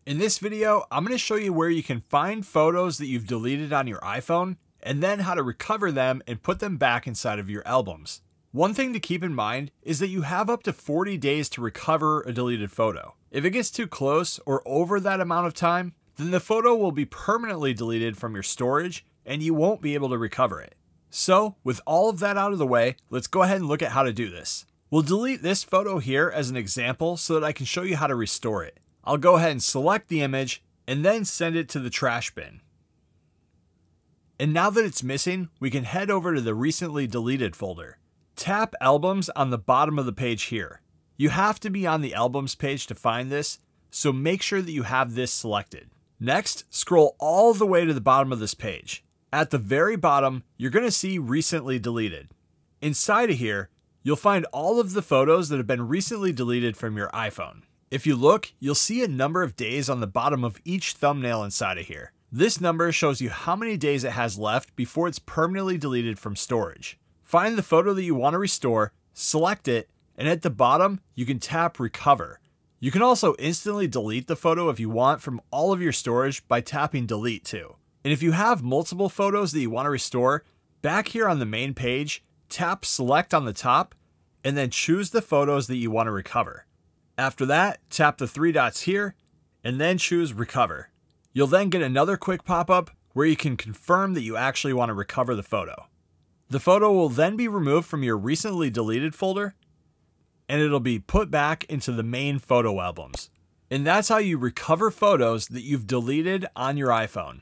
In this video, I'm going to show you where you can find photos that you've deleted on your iPhone and then how to recover them and put them back inside of your albums. One thing to keep in mind is that you have up to 40 days to recover a deleted photo. If it gets too close or over that amount of time, then the photo will be permanently deleted from your storage and you won't be able to recover it. So, with all of that out of the way, let's go ahead and look at how to do this. We'll delete this photo here as an example so that I can show you how to restore it. I'll go ahead and select the image and then send it to the trash bin. And now that it's missing, we can head over to the recently deleted folder. Tap Albums on the bottom of the page here. You have to be on the Albums page to find this, so make sure that you have this selected. Next, scroll all the way to the bottom of this page. At the very bottom, you're going to see Recently Deleted. Inside of here, you'll find all of the photos that have been recently deleted from your iPhone. If you look, you'll see a number of days on the bottom of each thumbnail inside of here. This number shows you how many days it has left before it's permanently deleted from storage. Find the photo that you want to restore, select it, and at the bottom, you can tap Recover. You can also instantly delete the photo if you want from all of your storage by tapping Delete too. And if you have multiple photos that you want to restore, back here on the main page, tap Select on the top, and then choose the photos that you want to recover. After that, tap the three dots here, and then choose Recover. You'll then get another quick pop-up where you can confirm that you actually want to recover the photo. The photo will then be removed from your recently deleted folder, and it'll be put back into the main photo albums. And that's how you recover photos that you've deleted on your iPhone.